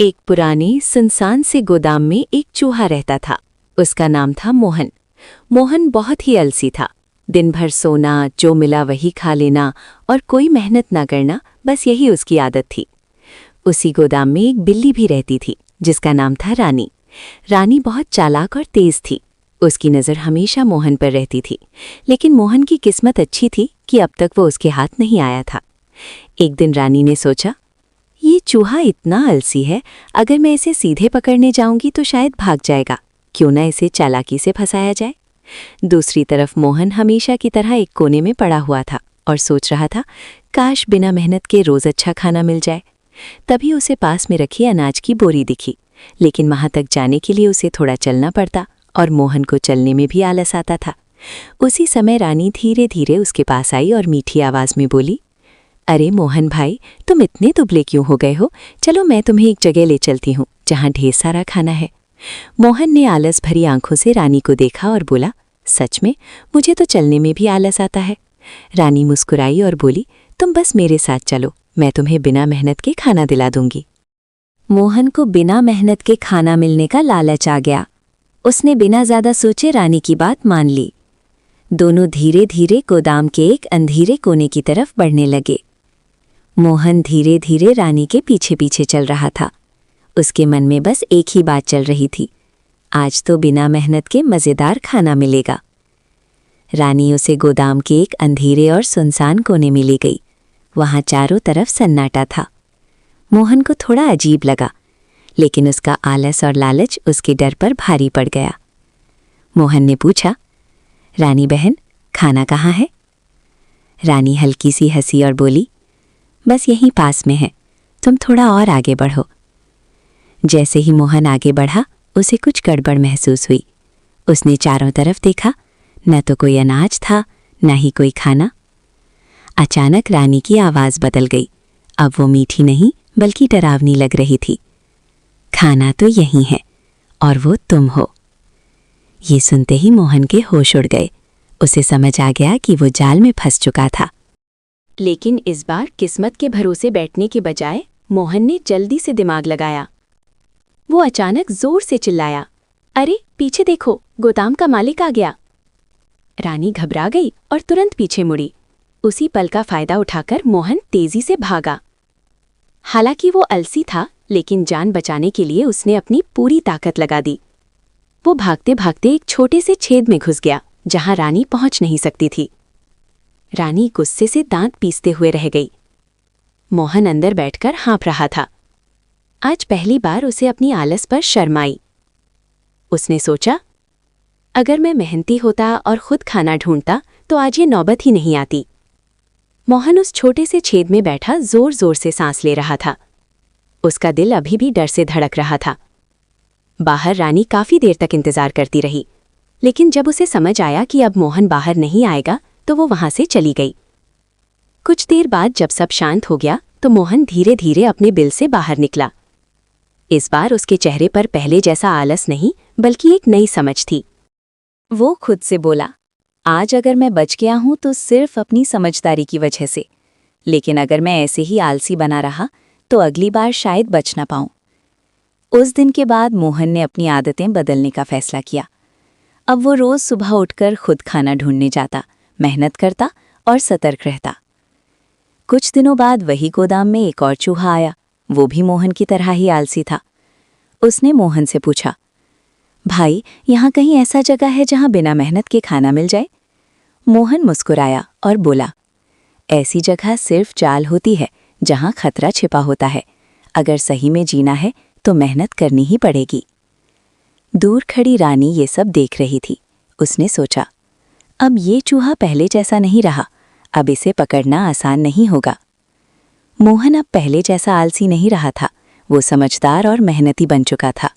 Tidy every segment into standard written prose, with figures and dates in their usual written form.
एक पुराने सुनसान से गोदाम में एक चूहा रहता था। उसका नाम था मोहन। मोहन बहुत ही आलसी था। दिन भर सोना, जो मिला वही खा लेना और कोई मेहनत ना करना, बस यही उसकी आदत थी। उसी गोदाम में एक बिल्ली भी रहती थी जिसका नाम था रानी। रानी बहुत चालाक और तेज थी। उसकी नज़र हमेशा मोहन पर रहती थी, लेकिन मोहन की किस्मत अच्छी थी कि अब तक वो उसके हाथ नहीं आया था। एक दिन रानी ने सोचा, ये चूहा इतना आलसी है, अगर मैं इसे सीधे पकड़ने जाऊंगी तो शायद भाग जाएगा। क्यों ना इसे चालाकी से फंसाया जाए। दूसरी तरफ मोहन हमेशा की तरह एक कोने में पड़ा हुआ था और सोच रहा था, काश बिना मेहनत के रोज अच्छा खाना मिल जाए। तभी उसे पास में रखी अनाज की बोरी दिखी, लेकिन वहां तक जाने के लिए उसे थोड़ा चलना पड़ता और मोहन को चलने में भी आलस आता था। उसी समय रानी धीरे धीरे उसके पास आई और मीठी आवाज में बोली, अरे मोहन भाई, तुम इतने दुबले क्यों हो गए हो? चलो मैं तुम्हें एक जगह ले चलती हूँ जहाँ ढेर सारा खाना है। मोहन ने आलस भरी आंखों से रानी को देखा और बोला, सच में? मुझे तो चलने में भी आलस आता है। रानी मुस्कुराई और बोली, तुम बस मेरे साथ चलो, मैं तुम्हें बिना मेहनत के खाना दिला दूंगी। मोहन को बिना मेहनत के खाना मिलने का लालच आ गया। उसने बिना ज्यादा सोचे रानी की बात मान ली। दोनों धीरे धीरे गोदाम के एक अंधेरे कोने की तरफ बढ़ने लगे। मोहन धीरे धीरे रानी के पीछे पीछे चल रहा था। उसके मन में बस एक ही बात चल रही थी, आज तो बिना मेहनत के मज़ेदार खाना मिलेगा। रानी उसे गोदाम के एक अंधेरे और सुनसान कोने में ले गई। वहां चारों तरफ सन्नाटा था। मोहन को थोड़ा अजीब लगा, लेकिन उसका आलस और लालच उसके डर पर भारी पड़ गया। मोहन ने पूछा, रानी बहन, खाना कहाँ है? रानी हल्की सी हंसी और बोली, बस यहीं पास में है, तुम थोड़ा और आगे बढ़ो। जैसे ही मोहन आगे बढ़ा, उसे कुछ गड़बड़ महसूस हुई। उसने चारों तरफ देखा, न तो कोई अनाज था, न ही कोई खाना। अचानक रानी की आवाज़ बदल गई। अब वो मीठी नहीं बल्कि डरावनी लग रही थी। खाना तो यहीं है और वो तुम हो। ये सुनते ही मोहन के होश उड़ गए। उसे समझ आ गया कि वो जाल में फंस चुका था। लेकिन इस बार किस्मत के भरोसे बैठने के बजाय मोहन ने जल्दी से दिमाग लगाया। वो अचानक जोर से चिल्लाया, अरे पीछे देखो, गोदाम का मालिक आ गया। रानी घबरा गई और तुरंत पीछे मुड़ी। उसी पल का फायदा उठाकर मोहन तेजी से भागा। हालांकि वो आलसी था, लेकिन जान बचाने के लिए उसने अपनी पूरी ताकत लगा दी। वो भागते भागते एक छोटे से छेद में घुस गया जहां रानी पहुंच नहीं सकती थी। रानी गुस्से से दांत पीसते हुए रह गई। मोहन अंदर बैठकर हाँफ रहा था। आज पहली बार उसे अपनी आलस पर शर्म आई। उसने सोचा, अगर मैं मेहनती होता और खुद खाना ढूंढता तो आज ये नौबत ही नहीं आती। मोहन उस छोटे से छेद में बैठा जोर जोर से सांस ले रहा था। उसका दिल अभी भी डर से धड़क रहा था। बाहर रानी काफी देर तक इंतजार करती रही, लेकिन जब उसे समझ आया कि अब मोहन बाहर नहीं आएगा तो वो वहां से चली गई। कुछ देर बाद जब सब शांत हो गया तो मोहन धीरे धीरे अपने बिल से बाहर निकला। इस बार उसके चेहरे पर पहले जैसा आलस नहीं बल्कि एक नई समझ थी। वो खुद से बोला, आज अगर मैं बच गया हूं तो सिर्फ अपनी समझदारी की वजह से, लेकिन अगर मैं ऐसे ही आलसी बना रहा तो अगली बार शायद बच ना पाऊं। उस दिन के बाद मोहन ने अपनी आदतें बदलने का फैसला किया। अब वो रोज सुबह उठकर खुद खाना ढूंढने जाता, मेहनत करता और सतर्क रहता। कुछ दिनों बाद वही गोदाम में एक और चूहा आया। वो भी मोहन की तरह ही आलसी था। उसने मोहन से पूछा, भाई, यहाँ कहीं ऐसा जगह है जहाँ बिना मेहनत के खाना मिल जाए? मोहन मुस्कुराया और बोला, ऐसी जगह सिर्फ जाल होती है जहाँ खतरा छिपा होता है। अगर सही में जीना है तो मेहनत करनी ही पड़ेगी। दूर खड़ी रानी ये सब देख रही थी। उसने सोचा, अब ये चूहा पहले जैसा नहीं रहा, अब इसे पकड़ना आसान नहीं होगा। मोहन अब पहले जैसा आलसी नहीं रहा था, वो समझदार और मेहनती बन चुका था।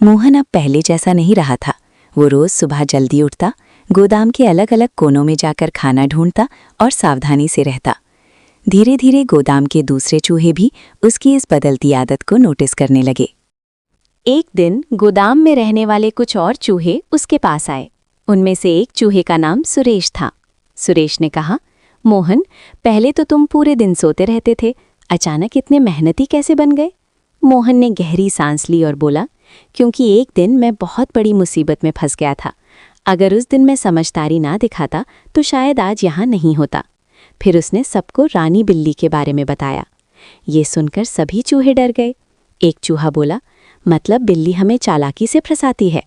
मोहन अब पहले जैसा नहीं रहा था, वो रोज सुबह जल्दी उठता, गोदाम के अलग अलग कोनों में जाकर खाना ढूंढता और सावधानी से रहता। धीरे धीरे गोदाम के दूसरे चूहे भी उसकी इस बदलती आदत को नोटिस करने लगे। एक दिन गोदाम में रहने वाले कुछ और चूहे उसके पास आए। उनमें से एक चूहे का नाम सुरेश था। सुरेश ने कहा, मोहन, पहले तो तुम पूरे दिन सोते रहते थे, अचानक इतने मेहनती कैसे बन गए? मोहन ने गहरी सांस ली और बोला, क्योंकि एक दिन मैं बहुत बड़ी मुसीबत में फंस गया था। अगर उस दिन मैं समझदारी ना दिखाता तो शायद आज यहाँ नहीं होता। फिर उसने सबको रानी बिल्ली के बारे में बताया। ये सुनकर सभी चूहे डर गए। एक चूहा बोला, मतलब बिल्ली हमें चालाकी से फंसाती है।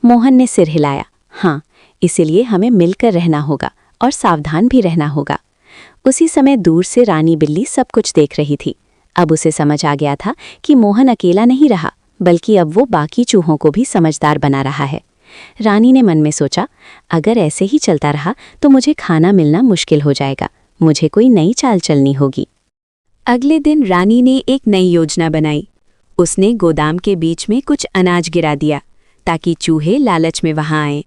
मोहन ने सिर हिलाया, हाँ, इसीलिए हमें मिलकर रहना होगा और सावधान भी रहना होगा। उसी समय दूर से रानी बिल्ली सब कुछ देख रही थी। अब उसे समझ आ गया था कि मोहन अकेला नहीं रहा, बल्कि अब वो बाकी चूहों को भी समझदार बना रहा है। रानी ने मन में सोचा, अगर ऐसे ही चलता रहा तो मुझे खाना मिलना मुश्किल हो जाएगा। मुझे कोई नई चाल चलनी होगी। अगले दिन रानी ने एक नई योजना बनाई। उसने गोदाम के बीच में कुछ अनाज गिरा दिया ताकि चूहे लालच में वहां आएं।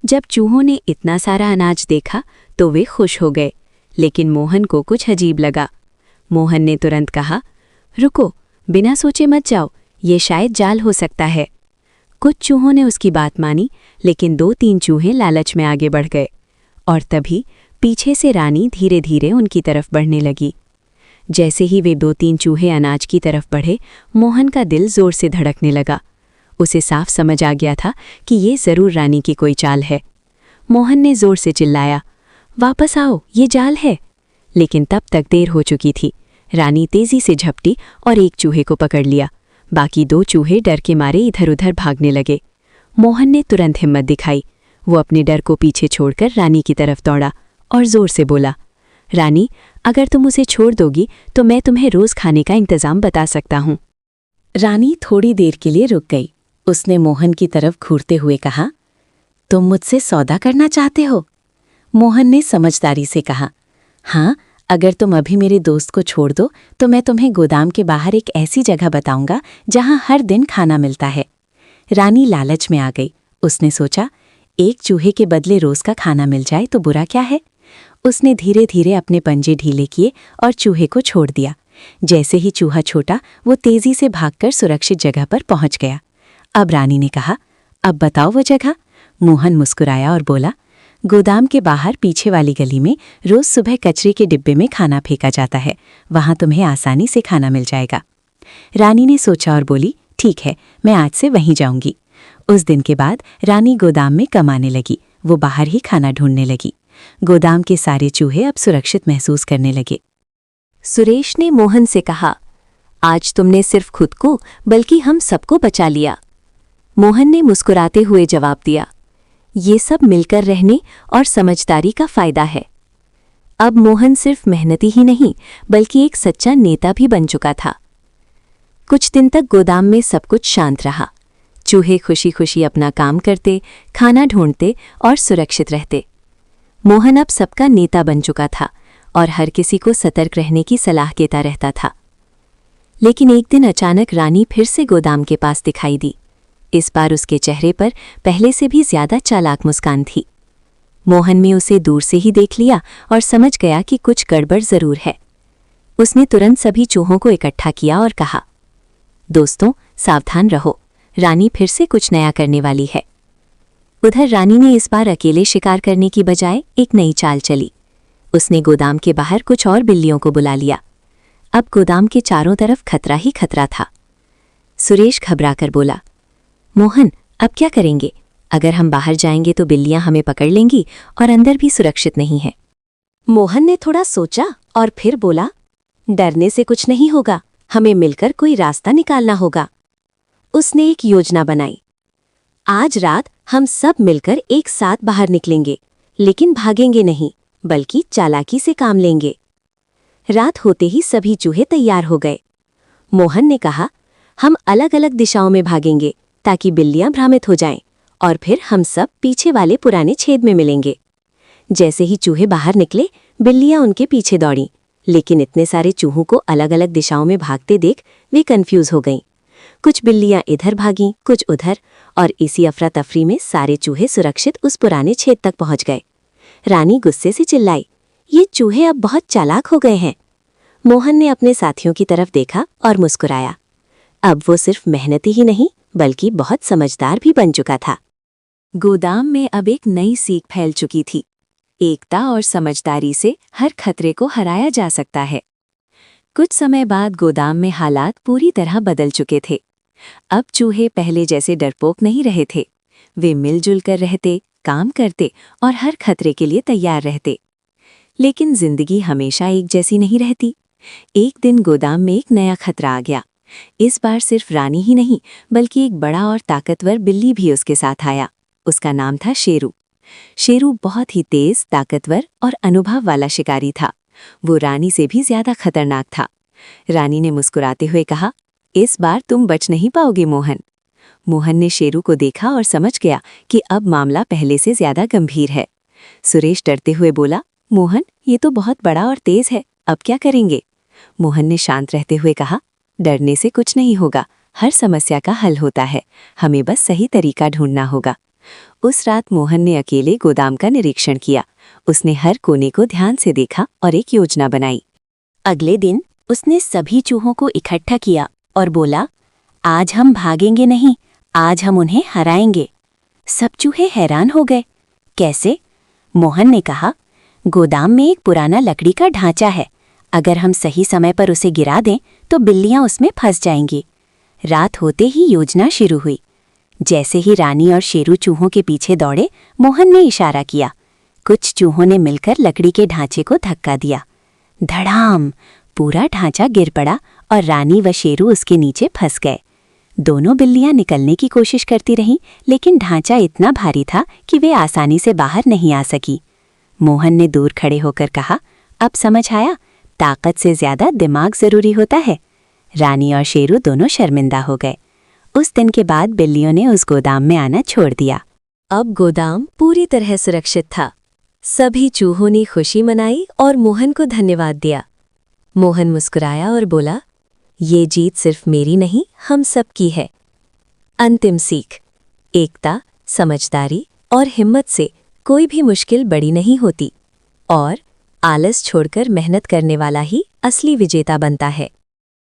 जब चूहों ने इतना सारा अनाज देखा तो वे खुश हो गए, लेकिन मोहन को कुछ अजीब लगा। मोहन ने तुरंत कहा, रुको, बिना सोचे मत जाओ, ये शायद जाल हो सकता है। कुछ चूहों ने उसकी बात मानी, लेकिन 2-3 चूहे लालच में आगे बढ़ गए और तभी पीछे से रानी धीरे धीरे उनकी तरफ बढ़ने लगी। जैसे ही वे 2-3 चूहे अनाज की तरफ बढ़े, मोहन का दिल जोर से धड़कने लगा। उसे साफ समझ आ गया था कि ये जरूर रानी की कोई चाल है। मोहन ने जोर से चिल्लाया, वापस आओ, ये जाल है। लेकिन तब तक देर हो चुकी थी। रानी तेजी से झपटी और एक चूहे को पकड़ लिया। बाकी 2 चूहे डर के मारे इधर उधर भागने लगे। मोहन ने तुरंत हिम्मत दिखाई। वो अपने डर को पीछे छोड़कर रानी की तरफ दौड़ा और जोर से बोला, रानी, अगर तुम उसे छोड़ दोगी तो मैं तुम्हें रोज खाने का इंतजाम बता सकता हूँ। रानी थोड़ी देर के लिए रुक गई। उसने मोहन की तरफ घूरते हुए कहा, तुम मुझसे सौदा करना चाहते हो? मोहन ने समझदारी से कहा, हाँ, अगर तुम अभी मेरे दोस्त को छोड़ दो तो मैं तुम्हें गोदाम के बाहर एक ऐसी जगह बताऊंगा जहां हर दिन खाना मिलता है। रानी लालच में आ गई। उसने सोचा, एक चूहे के बदले रोज का खाना मिल जाए तो बुरा क्या है। उसने धीरे धीरे अपने पंजे ढीले किए और चूहे को छोड़ दिया। जैसे ही चूहा छोटा, वो तेजी से भागकर सुरक्षित जगह पर पहुंच गया। अब रानी ने कहा, अब बताओ वो जगह। मोहन मुस्कुराया और बोला, गोदाम के बाहर पीछे वाली गली में रोज सुबह कचरे के डिब्बे में खाना फेंका जाता है। वहां तुम्हें आसानी से खाना मिल जाएगा। रानी ने सोचा और बोली, ठीक है, मैं आज से वहीं जाऊंगी। उस दिन के बाद रानी गोदाम में कमाने लगी। वो बाहर ही खाना ढूंढने लगी। गोदाम के सारे चूहे अब सुरक्षित महसूस करने लगे। सुरेश ने मोहन से कहा, आज तुमने सिर्फ खुद को बल्कि हम सबको बचा लिया। मोहन ने मुस्कुराते हुए जवाब दिया, ये सब मिलकर रहने और समझदारी का फायदा है। अब मोहन सिर्फ मेहनती ही नहीं बल्कि एक सच्चा नेता भी बन चुका था। कुछ दिन तक गोदाम में सब कुछ शांत रहा। चूहे खुशी खुशी अपना काम करते, खाना ढूंढते और सुरक्षित रहते। मोहन अब सबका नेता बन चुका था और हर किसी को सतर्क रहने की सलाह देता रहता था। लेकिन एक दिन अचानक रानी फिर से गोदाम के पास दिखाई दी। इस बार उसके चेहरे पर पहले से भी ज्यादा चालाक मुस्कान थी। मोहन ने उसे दूर से ही देख लिया और समझ गया कि कुछ गड़बड़ जरूर है। उसने तुरंत सभी चूहों को इकट्ठा किया और कहा, दोस्तों, सावधान रहो, रानी फिर से कुछ नया करने वाली है। उधर रानी ने इस बार अकेले शिकार करने की बजाय एक नई चाल चली। उसने गोदाम के बाहर कुछ और बिल्लियों को बुला लिया। अब गोदाम के चारों तरफ खतरा ही खतरा था। सुरेश घबराकर बोला, मोहन, अब क्या करेंगे? अगर हम बाहर जाएंगे तो बिल्लियां हमें पकड़ लेंगी और अंदर भी सुरक्षित नहीं है। मोहन ने थोड़ा सोचा और फिर बोला, डरने से कुछ नहीं होगा, हमें मिलकर कोई रास्ता निकालना होगा। उसने एक योजना बनाई। आज रात हम सब मिलकर एक साथ बाहर निकलेंगे, लेकिन भागेंगे नहीं, बल्कि चालाकी से काम लेंगे। रात होते ही सभी चूहे तैयार हो गए। मोहन ने कहा, हम अलग अलग दिशाओं में भागेंगे ताकि बिल्लियां भ्रमित हो जाएं, और फिर हम सब पीछे वाले पुराने छेद में मिलेंगे। जैसे ही चूहे बाहर निकले, बिल्लियां उनके पीछे दौड़ीं, लेकिन इतने सारे चूहों को अलग अलग दिशाओं में भागते देख वे कंफ्यूज हो गईं। कुछ बिल्लियां इधर भागीं, कुछ उधर, और इसी अफरा तफरी में सारे चूहे सुरक्षित उस पुराने छेद तक पहुंच गए। रानी गुस्से से चिल्लाई, ये चूहे अब बहुत चालाक हो गए हैं। मोहन ने अपने साथियों की तरफ देखा और मुस्कुराया। अब वो सिर्फ मेहनती ही नहीं बल्कि बहुत समझदार भी बन चुका था। गोदाम में अब एक नई सीख फैल चुकी थी। एकता और समझदारी से हर खतरे को हराया जा सकता है। कुछ समय बाद गोदाम में हालात पूरी तरह बदल चुके थे। अब चूहे पहले जैसे डरपोक नहीं रहे थे। वे मिलजुल कर रहते, काम करते और हर खतरे के लिए तैयार रहते। लेकिन जिंदगी हमेशा एक जैसी नहीं रहती। एक दिन गोदाम में एक नया खतरा आ गया। इस बार सिर्फ रानी ही नहीं, बल्कि एक बड़ा और ताकतवर बिल्ली भी उसके साथ आया। उसका नाम था शेरू। शेरू बहुत ही तेज, ताकतवर और अनुभव वाला शिकारी था। वो रानी से भी ज्यादा खतरनाक था। रानी ने मुस्कुराते हुए कहा, इस बार तुम बच नहीं पाओगे मोहन। मोहन ने शेरू को देखा और समझ गया कि अब मामला पहले से ज्यादा गंभीर है। सुरेश डरते हुए बोला, मोहन, ये तो बहुत बड़ा और तेज है, अब क्या करेंगे? मोहन ने शांत रहते हुए कहा, डरने से कुछ नहीं होगा, हर समस्या का हल होता है, हमें बस सही तरीका ढूंढना होगा। उस रात मोहन ने अकेले गोदाम का निरीक्षण किया। उसने हर कोने को ध्यान से देखा और एक योजना बनाई। अगले दिन उसने सभी चूहों को इकट्ठा किया और बोला, आज हम भागेंगे नहीं, आज हम उन्हें हराएंगे। सब चूहे हैरान हो गए। कैसे? मोहन ने कहा, गोदाम में एक पुराना लकड़ी का ढांचा है, अगर हम सही समय पर उसे गिरा दें तो बिल्लियां उसमें फंस जाएंगी। रात होते ही योजना शुरू हुई। जैसे ही रानी और शेरू चूहों के पीछे दौड़े, मोहन ने इशारा किया। कुछ चूहों ने मिलकर लकड़ी के ढांचे को धक्का दिया। धड़ाम! पूरा ढांचा गिर पड़ा और रानी व शेरू उसके नीचे फंस गए। दोनों बिल्लियां निकलने की कोशिश करती रहीं, लेकिन ढांचा इतना भारी था कि वे आसानी से बाहर नहीं आ सकी। मोहन ने दूर खड़े होकर कहा, अब समझ आया, ताकत से ज्यादा दिमाग जरूरी होता है। रानी और शेरू दोनों शर्मिंदा हो गए। उस दिन के बाद बिल्लियों ने उस गोदाम में आना छोड़ दिया। अब गोदाम पूरी तरह सुरक्षित था। सभी चूहों ने खुशी मनाई और मोहन को धन्यवाद दिया। मोहन मुस्कुराया और बोला, ये जीत सिर्फ मेरी नहीं, हम सबकी है। अंतिम सीख, एकता, समझदारी और हिम्मत से कोई भी मुश्किल बड़ी नहीं होती और आलस छोड़कर मेहनत करने वाला ही असली विजेता बनता है।